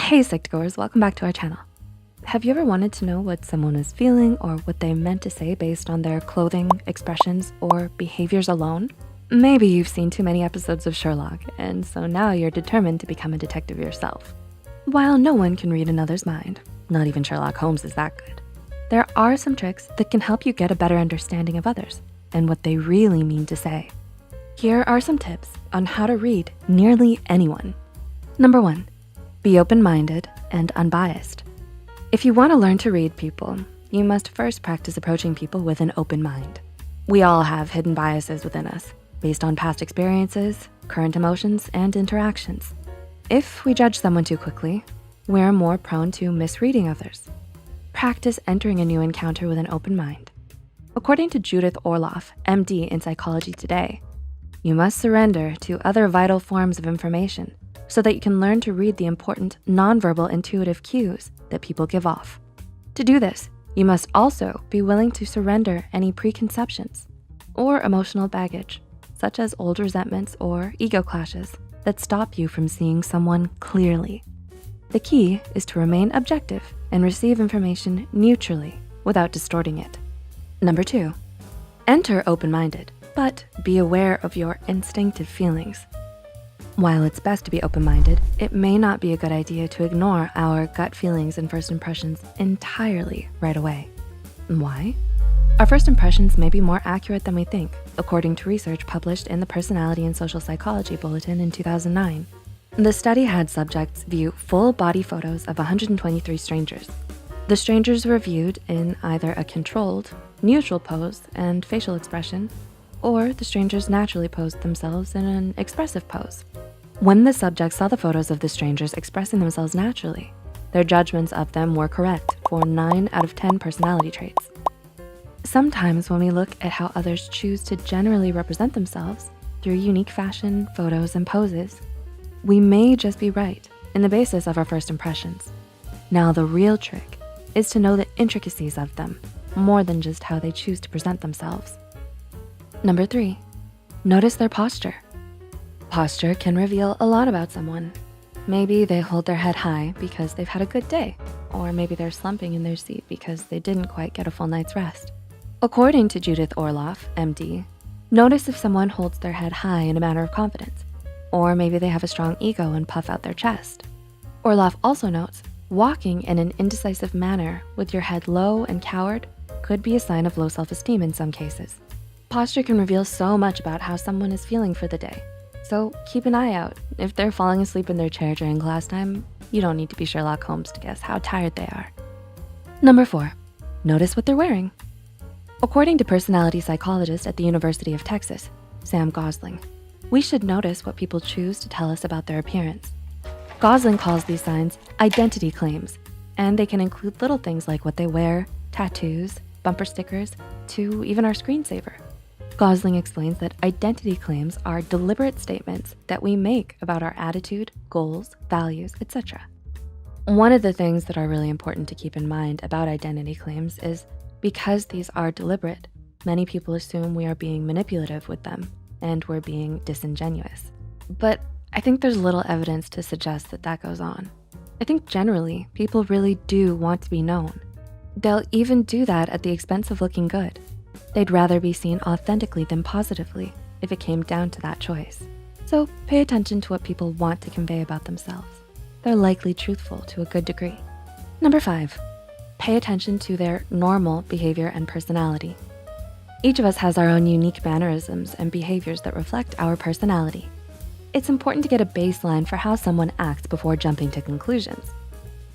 Hey Psych2Goers, welcome back to our channel. Have you ever wanted to know what someone is feeling or what they meant to say based on their clothing, expressions, or behaviors alone? Maybe you've seen too many episodes of Sherlock, and so now you're determined to become a detective yourself. While no one can read another's mind, not even Sherlock Holmes is that good, there are some tricks that can help you get a better understanding of others and what they really mean to say. Here are some tips on how to read nearly anyone. Number 1, be open-minded and unbiased. If you wanna learn to read people, you must first practice approaching people with an open mind. We all have hidden biases within us based on past experiences, current emotions, and interactions. If we judge someone too quickly, we're more prone to misreading others. Practice entering a new encounter with an open mind. According to Judith Orloff, MD in Psychology Today, you must surrender to other vital forms of information so that you can learn to read the important nonverbal intuitive cues that people give off. To do this, you must also be willing to surrender any preconceptions or emotional baggage, such as old resentments or ego clashes that stop you from seeing someone clearly. The key is to remain objective and receive information neutrally without distorting it. Number 2, enter open-minded, but be aware of your instinctive feelings. While it's best to be open-minded, it may not be a good idea to ignore our gut feelings and first impressions entirely right away. Why? Our first impressions may be more accurate than we think, according to research published in the Personality and Social Psychology Bulletin in 2009. The study had subjects view full body photos of 123 strangers. The strangers were viewed in either a controlled, neutral pose and facial expression, or the strangers naturally posed themselves in an expressive pose. When the subjects saw the photos of the strangers expressing themselves naturally, their judgments of them were correct for 9 out of 10 personality traits. Sometimes when we look at how others choose to generally represent themselves through unique fashion, photos, and poses, we may just be right in the basis of our first impressions. Now the real trick is to know the intricacies of them more than just how they choose to present themselves. Number 3, notice their posture. Posture can reveal a lot about someone. Maybe they hold their head high because they've had a good day, or maybe they're slumping in their seat because they didn't quite get a full night's rest. According to Judith Orloff, MD, notice if someone holds their head high in a manner of confidence, or maybe they have a strong ego and puff out their chest. Orloff also notes, walking in an indecisive manner with your head low and cowered could be a sign of low self-esteem in some cases. Posture can reveal so much about how someone is feeling for the day. So keep an eye out. If they're falling asleep in their chair during class time, you don't need to be Sherlock Holmes to guess how tired they are. Number 4, notice what they're wearing. According to personality psychologist at the University of Texas, Sam Gosling, we should notice what people choose to tell us about their appearance. Gosling calls these signs identity claims, and they can include little things like what they wear, tattoos, bumper stickers, to even our screensaver. Gosling explains that identity claims are deliberate statements that we make about our attitude, goals, values, etc. One of the things that are really important to keep in mind about identity claims is because these are deliberate, many people assume we are being manipulative with them and we're being disingenuous. But I think there's little evidence to suggest that that goes on. I think generally people really do want to be known. They'll even do that at the expense of looking good. They'd rather be seen authentically than positively if it came down to that choice. So pay attention to what people want to convey about themselves. They're likely truthful to a good degree. Number 5, pay attention to their normal behavior and personality. Each of us has our own unique mannerisms and behaviors that reflect our personality. It's important to get a baseline for how someone acts before jumping to conclusions.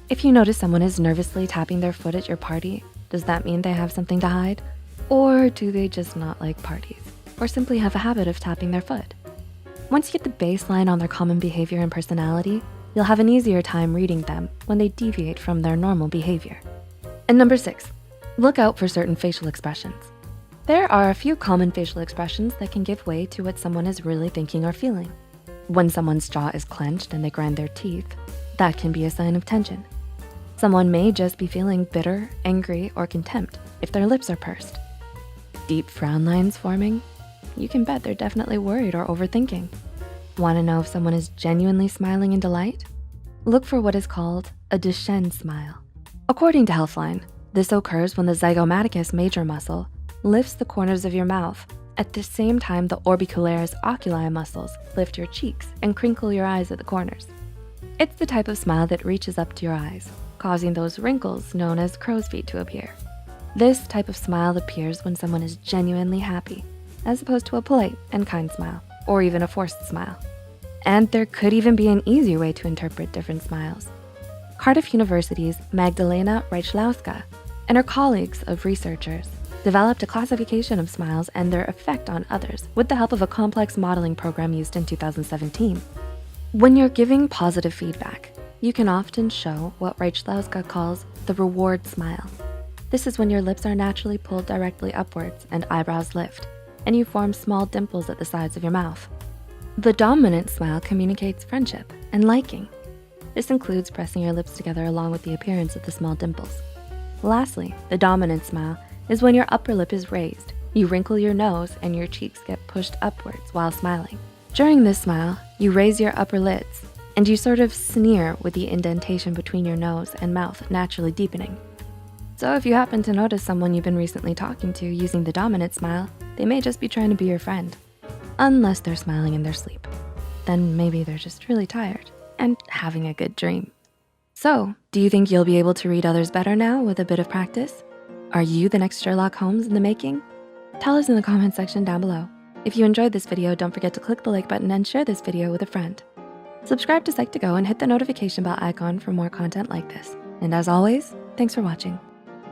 If you notice someone is nervously tapping their foot at your party, does that mean they have something to hide? Or do they just not like parties, or simply have a habit of tapping their foot? Once you get the baseline on their common behavior and personality, you'll have an easier time reading them when they deviate from their normal behavior. And number 6, look out for certain facial expressions. There are a few common facial expressions that can give way to what someone is really thinking or feeling. When someone's jaw is clenched and they grind their teeth, that can be a sign of tension. Someone may just be feeling bitter, angry, or contempt if their lips are pursed. Deep frown lines forming? You can bet they're definitely worried or overthinking. Want to know if someone is genuinely smiling in delight? Look for what is called a Duchenne smile. According to Healthline, this occurs when the zygomaticus major muscle lifts the corners of your mouth at the same time the orbicularis oculi muscles lift your cheeks and crinkle your eyes at the corners. It's the type of smile that reaches up to your eyes, causing those wrinkles known as crow's feet to appear. This type of smile appears when someone is genuinely happy, as opposed to a polite and kind smile, or even a forced smile. And there could even be an easier way to interpret different smiles. Cardiff University's Magdalena Reichlowska and her colleagues of researchers developed a classification of smiles and their effect on others with the help of a complex modeling program used in 2017. When you're giving positive feedback, you can often show what Reichlowska calls the reward smile. This is when your lips are naturally pulled directly upwards and eyebrows lift, and you form small dimples at the sides of your mouth. The dominant smile communicates friendship and liking. This includes pressing your lips together along with the appearance of the small dimples. Lastly, the dominant smile is when your upper lip is raised. You wrinkle your nose and your cheeks get pushed upwards while smiling. During this smile, you raise your upper lids and you sort of sneer with the indentation between your nose and mouth naturally deepening. So if you happen to notice someone you've been recently talking to using the dominant smile, they may just be trying to be your friend. Unless they're smiling in their sleep. Then maybe they're just really tired and having a good dream. So, do you think you'll be able to read others better now with a bit of practice? Are you the next Sherlock Holmes in the making? Tell us in the comment section down below. If you enjoyed this video, don't forget to click the like button and share this video with a friend. Subscribe to Psych2Go and hit the notification bell icon for more content like this. And as always, thanks for watching.